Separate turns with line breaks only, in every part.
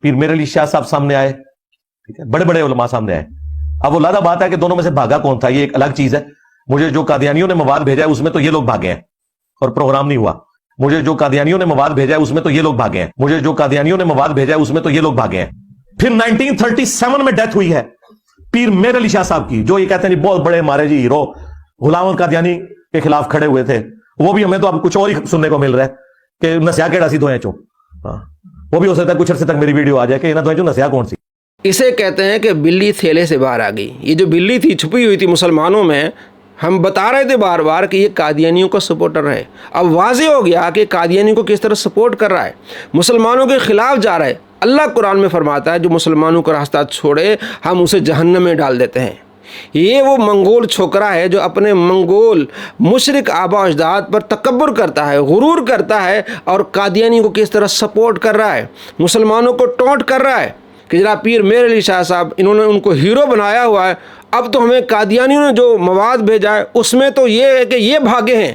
پیر میر علی شاہ صاحب سامنے آئے, ٹھیک ہے, بڑے بڑے علماء سامنے آئے. اب وہ لادہ بات ہے کہ دونوں میں سے بھاگا کون تھا, یہ ایک الگ چیز ہے. مجھے جو قادیانیوں نے مواد بھیجا ہے اس میں تو یہ لوگ بھاگے ہیں اور پروگرام نہیں ہوا. مجھے جو قادیانیوں نے مواد بھیجا ہے اس میں تو یہ لوگ بھاگے ہیں. مجھے جو قادیانیوں نے مواد بھیجا ہے اس میں تو یہ لوگ بھاگے ہیں. پھر 1937 میں ڈیتھ ہوئی ہے پیر میر علی شاہ صاحب کی, جو یہ کہتے ہیں بہت بڑے ہمارے جی ہیرو غلام احمد قادیانی کے خلاف کھڑے ہوئے تھے. وہ بھی ہمیں تو اب کچھ اور ہی سننے کو مل رہا ہے کہ نسیا کیڑا سی دوئیں چو. وہ بھی ہو سکتا ہے کچھ عرصے تک میری ویڈیو آ جائے کہ دوئیں چو نسیا کون سی.
اسے کہتے ہیں کہ بلی تھیلے سے باہر آ گئی. یہ جو بلی تھی چھپی ہوئی تھی مسلمانوں میں, ہم بتا رہے تھے بار بار کہ یہ قادیانیوں کا سپورٹر ہے. اب واضح ہو گیا کہ قادیانیوں کو کس طرح سپورٹ کر رہا ہے, مسلمانوں کے خلاف جا رہا ہے. اللہ قرآن میں فرماتا ہے جو مسلمانوں کا راستہ چھوڑے ہم اسے جہنم میں ڈال دیتے ہیں. یہ وہ منگول چھوکرا ہے جو اپنے منگول مشرک آبا و اجداد پر تکبر کرتا ہے, غرور کرتا ہے, اور قادیانی کو کس طرح سپورٹ کر رہا ہے, مسلمانوں کو ٹونٹ کر رہا ہے کہ جناب پیر میر علی شاہ صاحب انہوں نے ان کو ہیرو بنایا ہوا ہے. اب تو ہمیں قادیانیوں نے جو مواد بھیجا ہے اس میں تو یہ ہے کہ یہ بھاگے ہیں,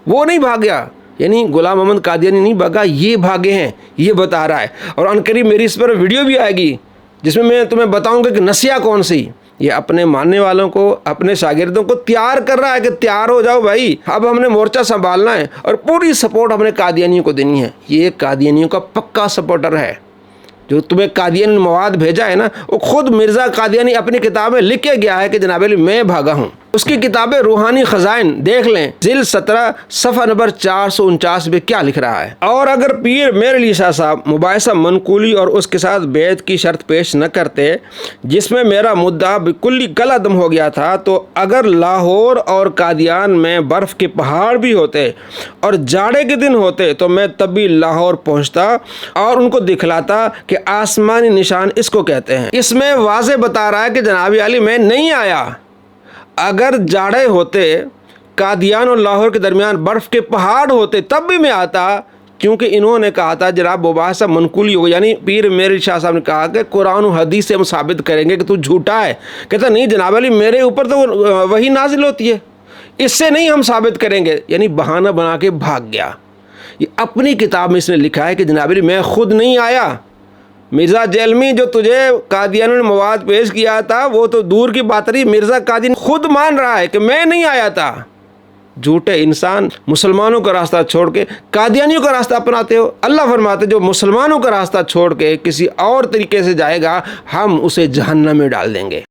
وہ نہیں بھاگیا. یعنی غلام احمد قادیانی نہیں بھاگا, یہ بھاگے ہیں, یہ بتا رہا ہے. اور عنقریب میری اس پر ویڈیو بھی آئے گی جس میں میں تمہیں بتاؤں گا کہ نسیہ کون سی. یہ اپنے ماننے والوں کو, اپنے شاگردوں کو تیار کر رہا ہے کہ تیار ہو جاؤ بھائی, اب ہم نے مورچہ سنبھالنا ہے اور پوری سپورٹ ہم نے قادیانیوں کو دینی ہے. یہ قادیانیوں کا پکا سپورٹر ہے. جو تمہیں قادیانی مواد بھیجا ہے نا, وہ خود مرزا قادیانی اپنی کتاب میں لکھ کے گیا ہے کہ جناب علی میں بھاگا ہوں. اس کی کتاب روحانی خزائن دیکھ لیں, جلد 17 صفحہ نمبر 449 پہ کیا لکھ رہا ہے. اور اگر پیر میر علی شاہ صاحب مباحثہ منقولی اور اس کے ساتھ بیعت کی شرط پیش نہ کرتے جس میں میرا مدعا بالکل کل عدم ہو گیا تھا, تو اگر لاہور اور قادیان میں برف کے پہاڑ بھی ہوتے اور جاڑے کے دن ہوتے تو میں تب بھی لاہور پہنچتا اور ان کو دکھلاتا کہ آسمانی نشان اس کو کہتے ہیں. اس میں واضح بتا رہا ہے کہ جناب علی میں نہیں آیا. اگر جاڑے ہوتے, قادیان اور لاہور کے درمیان برف کے پہاڑ ہوتے, تب بھی میں آتا, کیونکہ انہوں نے کہا تھا جناب مباحثہ منقولی ہوگا. یعنی پیر میر علی شاہ صاحب نے کہا کہ قرآن و حدیث سے ہم ثابت کریں گے کہ تو جھوٹا ہے. کہتا نہیں جناب علی میرے اوپر تو وہی نازل ہوتی ہے, اس سے نہیں ہم ثابت کریں گے. یعنی بہانہ بنا کے بھاگ گیا. یہ اپنی کتاب میں اس نے لکھا ہے کہ جناب علی میں خود نہیں آیا. مرزا جیلمی جو تجھے قادیانوں نے مواد پیش کیا تھا وہ تو دور کی بات رہی, مرزا قادیانی خود مان رہا ہے کہ میں نہیں آیا تھا. جھوٹے انسان, مسلمانوں کا راستہ چھوڑ کے قادیانیوں کا راستہ اپناتے ہو. اللہ فرماتے جو مسلمانوں کا راستہ چھوڑ کے کسی اور طریقے سے جائے گا ہم اسے جہنم میں ڈال دیں گے.